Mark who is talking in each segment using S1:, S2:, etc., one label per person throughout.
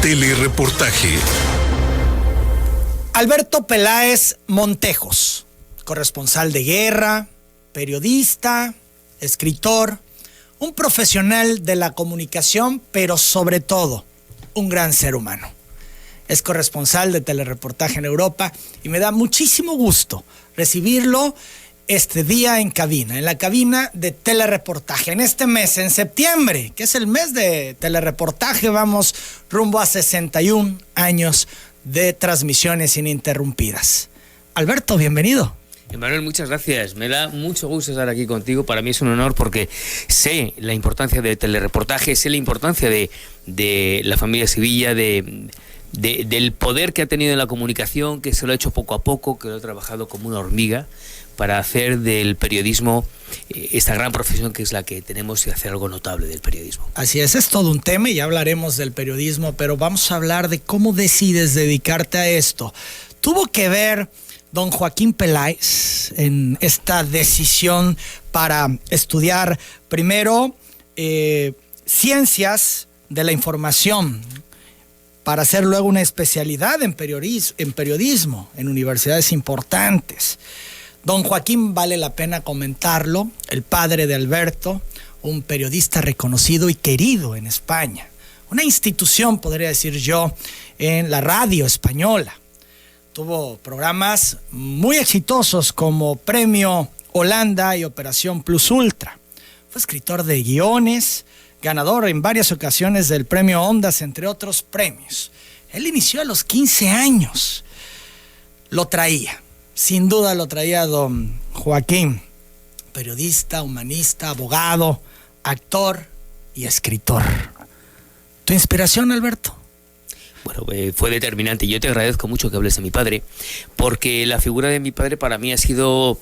S1: Telereportaje.
S2: Alberto Peláez Montejos, corresponsal de guerra, periodista, escritor, un profesional de la comunicación, pero sobre todo, un gran ser humano. Es corresponsal de Telereportaje en Europa y me da muchísimo gusto recibirlo este día en la cabina de Telereportaje. En este mes, en septiembre, que es el mes de Telereportaje, vamos rumbo a 61 años de transmisiones ininterrumpidas. Alberto, bienvenido.
S3: Emanuel, muchas gracias. Me da mucho gusto estar aquí contigo. Para mí es un honor porque sé la importancia de Telereportaje, sé la importancia de la familia Sevilla, del poder que ha tenido en la comunicación, que se lo ha hecho poco a poco, que lo ha trabajado como una hormiga para hacer del periodismo esta gran profesión que es la que tenemos y hacer algo notable del periodismo.
S2: Así es todo un tema y ya hablaremos del periodismo, pero vamos a hablar de cómo decides dedicarte a esto. ¿Tuvo que ver don Joaquín Peláez en esta decisión para estudiar primero ciencias de la información, para hacer luego una especialidad en periodismo en universidades importantes? Don Joaquín, vale la pena comentarlo, el padre de Alberto, un periodista reconocido y querido en España, una institución, podría decir yo, en la radio española. Tuvo programas muy exitosos como Premio Holanda y Operación Plus Ultra. Fue escritor de guiones, ganador en varias ocasiones del Premio Ondas, entre otros premios. Él inició a los 15 años. Sin duda lo traía don Joaquín, periodista, humanista, abogado, actor y escritor. ¿Tu inspiración, Alberto?
S3: Bueno, fue determinante. Yo te agradezco mucho que hables de mi padre, porque la figura de mi padre para mí ha sido,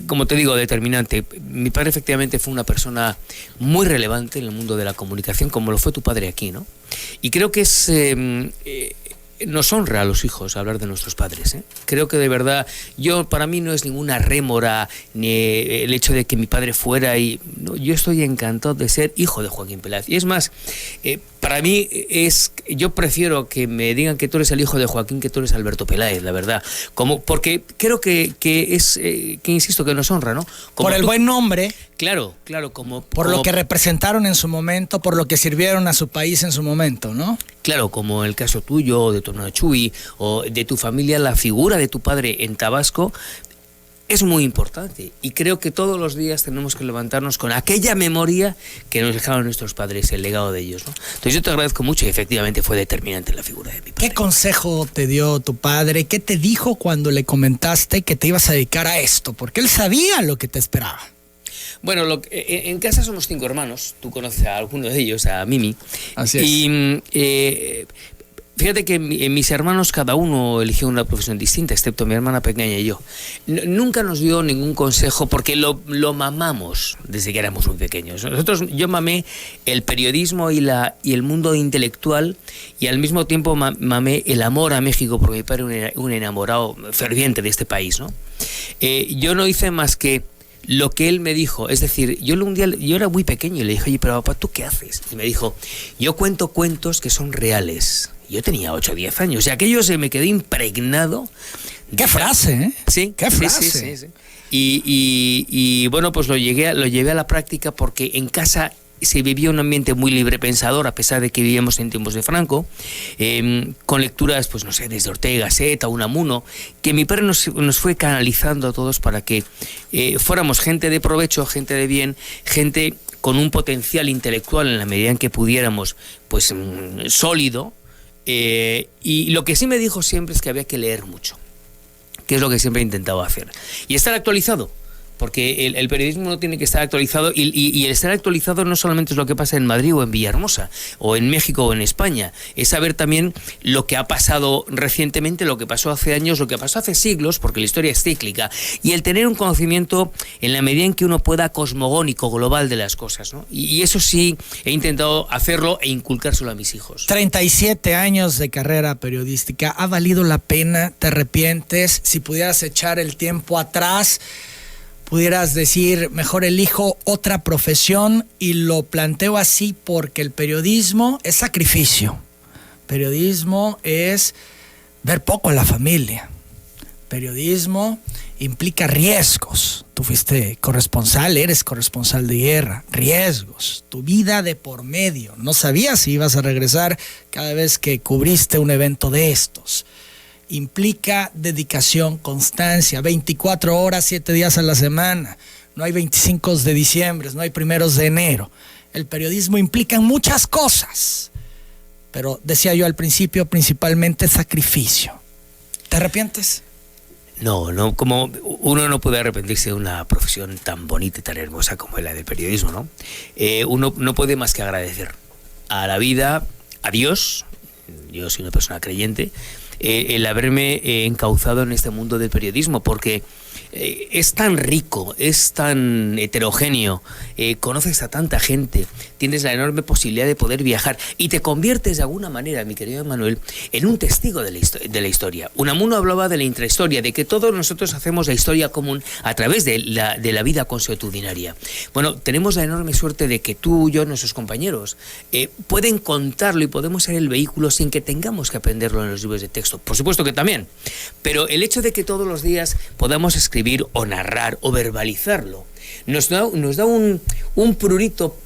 S3: como te digo, determinante. Mi padre efectivamente fue una persona muy relevante en el mundo de la comunicación, como lo fue tu padre aquí, ¿no? Y creo que nos honra a los hijos hablar de nuestros padres, ¿eh? Creo que de verdad, para mí no es ninguna rémora ni el hecho de que mi padre fuera no, yo estoy encantado de ser hijo de Joaquín Peláez. Y es más, para mí yo prefiero que me digan que tú eres el hijo de Joaquín que tú eres Alberto Peláez, la verdad. Porque creo que insisto, que nos honra, ¿no?
S2: Por el buen nombre.
S3: Claro,
S2: por lo que representaron en su momento, por lo que sirvieron a su país en su momento, ¿no? Claro,
S3: como el caso tuyo, de tu hermano Chuy, o de tu familia, la figura de tu padre en Tabasco es muy importante. Y creo que todos los días tenemos que levantarnos con aquella memoria que nos dejaron nuestros padres, el legado de ellos, ¿no? Entonces yo te agradezco mucho y efectivamente fue determinante la figura de mi padre.
S2: ¿Qué consejo te dio tu padre? ¿Qué te dijo cuando le comentaste que te ibas a dedicar a esto? Porque él sabía lo que te esperaba.
S3: Bueno, en casa somos 5 hermanos. Tú conoces a alguno de ellos, a Mimi.
S2: Así es.
S3: Y fíjate que mis hermanos cada uno eligió una profesión distinta, excepto mi hermana pequeña y yo. Nunca nos dio ningún consejo porque lo mamamos desde que éramos muy pequeños. Yo mamé el periodismo y el mundo intelectual, y al mismo tiempo mamé el amor a México, porque mi padre era un enamorado ferviente de este país, ¿no? Yo no hice más que lo que él me dijo. Es decir, yo era muy pequeño y le dije, oye, pero papá, ¿tú qué haces? Y me dijo, yo cuento cuentos que son reales. Yo tenía 8 o 10 años y aquello se me quedó impregnado.
S2: ¡Qué frase, eh!
S3: Sí,
S2: ¡qué frase!
S3: Sí. Y bueno, pues lo llevé a la práctica porque en casa se vivía un ambiente muy librepensador, a pesar de que vivíamos en tiempos de Franco, con lecturas, pues no sé, desde Ortega, Gasset, Unamuno, que mi padre nos fue canalizando a todos para que fuéramos gente de provecho, gente de bien, gente con un potencial intelectual en la medida en que pudiéramos, pues sólido. Y lo que sí me dijo siempre es que había que leer mucho, que es lo que siempre he intentado hacer. Y estar actualizado. Porque el periodismo no tiene que estar actualizado, y el estar actualizado no solamente es lo que pasa en Madrid o en Villahermosa o en México o en España, es saber también lo que ha pasado recientemente, lo que pasó hace años, lo que pasó hace siglos, porque la historia es cíclica, y el tener un conocimiento en la medida en que uno pueda cosmogónico, global de las cosas, ¿no? Y eso sí he intentado hacerlo e inculcárselo a mis hijos.
S2: 37 años de carrera periodística, ¿ha valido la pena? ¿Te arrepientes? Si pudieras echar el tiempo atrás, pudieras decir, mejor elijo otra profesión, y lo planteo así porque el periodismo es sacrificio. Periodismo es ver poco a la familia. Periodismo implica riesgos. Tú fuiste corresponsal, eres corresponsal de guerra. Riesgos, tu vida de por medio. No sabías si ibas a regresar cada vez que cubriste un evento de estos. Implica dedicación, constancia, 24 horas, 7 días a la semana. No hay 25 de diciembre, no hay 1 de enero. El periodismo implica muchas cosas. Pero decía yo al principio, principalmente sacrificio. ¿Te arrepientes?
S3: No, como uno no puede arrepentirse de una profesión tan bonita y tan hermosa como la del periodismo, ¿no? Uno no puede más que agradecer a la vida, a Dios, yo soy una persona creyente, el haberme encauzado en este mundo del periodismo, porque es tan rico, es tan heterogéneo, conoces a tanta gente, tienes la enorme posibilidad de poder viajar y te conviertes de alguna manera, mi querido Manuel, en un testigo de la historia. Unamuno hablaba de la intrahistoria, de que todos nosotros hacemos la historia común a través de la vida consuetudinaria. Bueno, tenemos la enorme suerte de que tú, yo, nuestros compañeros, pueden contarlo y podemos ser el vehículo sin que tengamos que aprenderlo en los libros de texto. Por supuesto que también, pero el hecho de que todos los días podamos escribir o narrar o verbalizarlo nos da un prurito,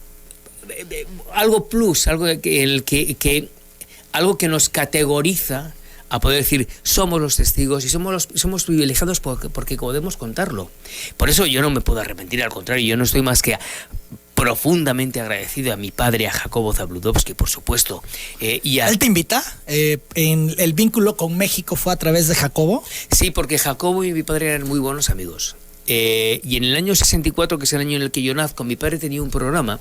S3: algo plus, algo que nos categoriza a poder decir somos los testigos y somos privilegiados porque podemos contarlo. Por eso yo no me puedo arrepentir, al contrario, yo no estoy más que profundamente agradecido a mi padre, a Jacobo Zabludovsky, por supuesto.
S2: ¿Él te invita? ¿En el vínculo con México fue a través de Jacobo?
S3: Sí, porque Jacobo y mi padre eran muy buenos amigos. Y en el año 64, que es el año en el que yo nazco, mi padre tenía un programa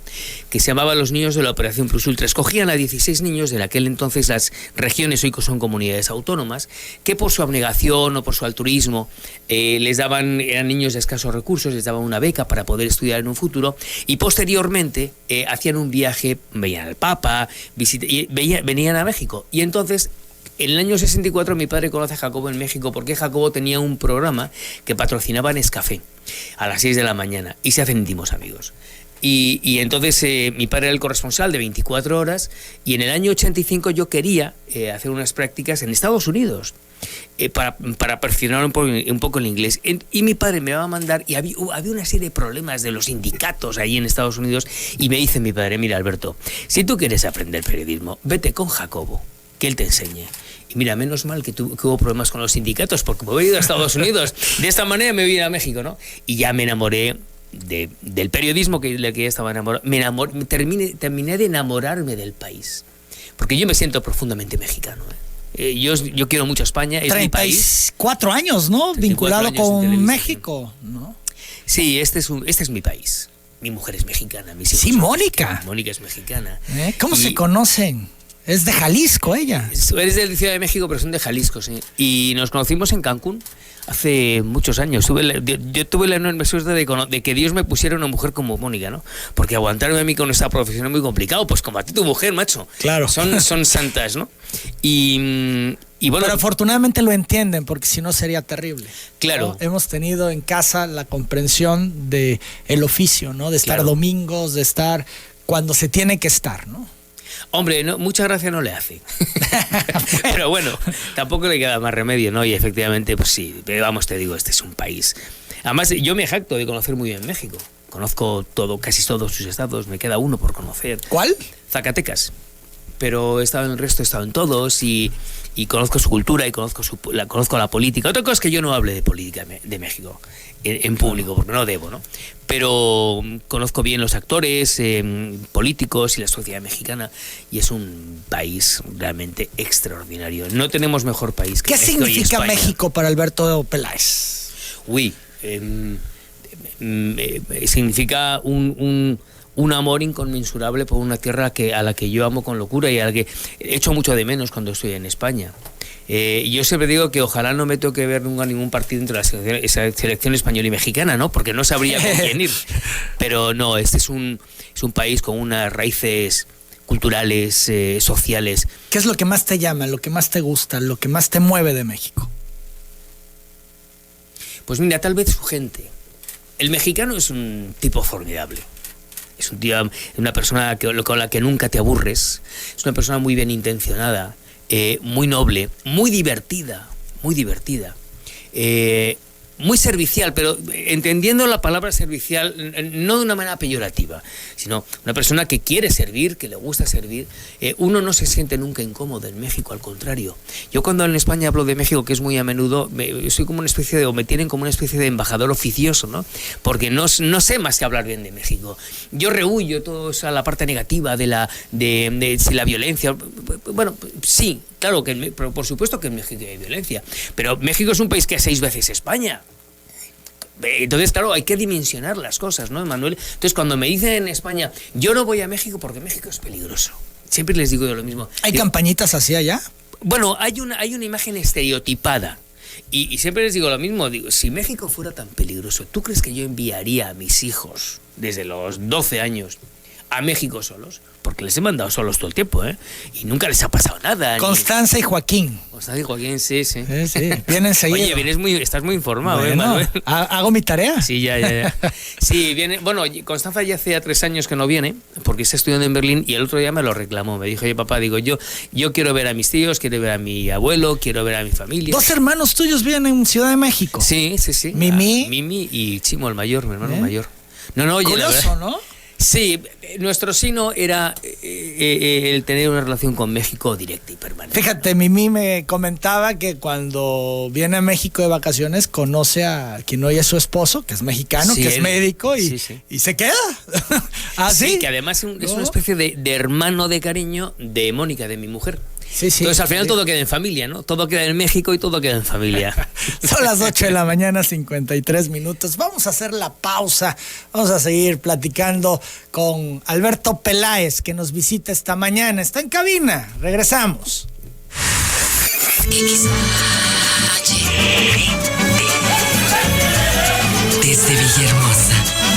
S3: que se llamaba Los Niños de la Operación Plus Ultra. Escogían a 16 niños, de aquel entonces las regiones hoy son comunidades autónomas, que por su abnegación o por su altruismo eran niños de escasos recursos, les daban una beca para poder estudiar en un futuro, y posteriormente hacían un viaje, veían al Papa, venían a México. Y entonces, en el año 64 mi padre conoce a Jacobo en México porque Jacobo tenía un programa que patrocinaba Nescafé a las 6 de la mañana y se hacen íntimos amigos. Y entonces mi padre era el corresponsal de 24 horas y en el año 85 yo quería hacer unas prácticas en Estados Unidos para perfeccionar un poco el inglés. Y mi padre me va a mandar y había una serie de problemas de los sindicatos ahí en Estados Unidos y me dice mi padre, mira Alberto, si tú quieres aprender periodismo, vete con Jacobo, que él te enseñe. Y mira, menos mal que hubo problemas con los sindicatos, porque me he ido a Estados Unidos. De esta manera me voy a México, ¿no? Y ya me enamoré del periodismo del que ya estaba enamorado. Terminé de enamorarme del país. Porque yo me siento profundamente mexicano. Yo quiero mucho a España, es mi país.
S2: 34 años, ¿no? Vinculado con México, ¿no?
S3: Sí, este es mi país. Mi mujer es mexicana.
S2: Sí, Mónica.
S3: Mónica es mexicana.
S2: ¿Cómo se conocen? Es de Jalisco ella.
S3: Eres de Ciudad de México, pero son de Jalisco, sí. Y nos conocimos en Cancún hace muchos años. Yo tuve la enorme suerte de que Dios me pusiera una mujer como Mónica, ¿no? Porque aguantarme a mí con esta profesión es muy complicado. Pues como a ti tu mujer, macho.
S2: Claro.
S3: Son santas, ¿no? Y bueno,
S2: pero afortunadamente lo entienden, porque si no sería terrible.
S3: Claro.
S2: ¿No? Hemos tenido en casa la comprensión de el oficio, ¿no? De estar domingos, de estar cuando se tiene que estar, ¿no?
S3: Hombre, mucha gracia no le hace. Pero bueno, tampoco le queda más remedio, ¿no? Y efectivamente, pues sí, vamos, te digo, este es un país. Además, yo me jacto de conocer muy bien México. Conozco casi todos sus estados, me queda uno por conocer.
S2: ¿Cuál?
S3: Zacatecas. Pero he estado en el resto, he estado en todos y conozco su cultura y conozco la política. Otra cosa es que yo no hable de política de México en público, porque no debo, ¿no? Pero conozco bien los actores políticos y la sociedad mexicana y es un país realmente extraordinario. No tenemos mejor país que México.
S2: ¿Qué significa México para Alberto Peláez?
S3: Uy, significa un amor inconmensurable por una tierra a la que yo amo con locura y a la que echo mucho de menos cuando estoy en España. Yo siempre digo que ojalá no me toque ver nunca ningún partido entre la selección española y mexicana, ¿no? Porque no sabría con quién ir. Pero no, este es un país con unas raíces culturales, sociales.
S2: ¿Qué es lo que más te llama, lo que más te gusta, lo que más te mueve de México?
S3: Pues mira, tal vez su gente. El mexicano es un tipo formidable. Es una persona con la que nunca te aburres. Es una persona muy bien intencionada. muy noble, muy divertida, muy servicial, pero entendiendo la palabra servicial no de una manera peyorativa, sino una persona que quiere servir, que le gusta servir. Uno no se siente nunca incómodo en México, al contrario. Yo cuando en España hablo de México, que es muy a menudo, soy como una especie de, o me tienen como una especie de embajador oficioso, ¿no? Porque no sé más que hablar bien de México. Yo rehuyo toda la parte negativa de la violencia. Bueno, sí, claro, pero por supuesto que en México hay violencia, pero México es un país que es 6 veces España. Entonces, claro, hay que dimensionar las cosas, ¿no, Manuel? Entonces, cuando me dicen en España, yo no voy a México porque México es peligroso, siempre les digo yo lo mismo.
S2: ¿Hay campañitas así allá?
S3: Bueno, hay una imagen estereotipada. Y siempre les digo lo mismo, digo, si México fuera tan peligroso, ¿tú crees que yo enviaría a mis hijos desde los 12 años a México solos? Porque les he mandado solos todo el tiempo, ¿eh? Y nunca les ha pasado nada.
S2: Constanza y Joaquín.
S3: Constanza y Joaquín, sí.
S2: Sí, vienen seguido.
S3: Oye, estás muy informado,
S2: bueno,
S3: Manuel.
S2: ¿Hago mi tarea?
S3: Sí, ya. Sí, viene. Bueno, Constanza ya hace 3 años que no viene, porque está estudiando en Berlín, y el otro día me lo reclamó. Me dijo, oye, papá, digo, yo quiero ver a mis tíos, quiero ver a mi abuelo, quiero ver a mi familia.
S2: 2 hermanos tuyos viven en Ciudad de México.
S3: Sí. Mimi y Chimo, el mayor, mi hermano mayor. No, oye,
S2: curioso,
S3: la verdad,
S2: ¿no?
S3: Sí, nuestro sino era el tener una relación con México directa y permanente.
S2: Fíjate, Mimi me comentaba que cuando viene a México de vacaciones conoce a quien hoy es su esposo, que es mexicano,
S3: Sí,
S2: que es médico y se queda. ¿Así?
S3: Sí, que además es una especie de hermano de cariño de Mónica, de mi mujer.
S2: Sí.
S3: Entonces al final todo queda en familia, ¿no? Todo queda en México y todo queda en familia.
S2: Son las 8 de la mañana, 53 minutos. Vamos a hacer la pausa. Vamos a seguir platicando con Alberto Peláez, que nos visita esta mañana. Está en cabina. Regresamos.
S1: Desde Villahermosa.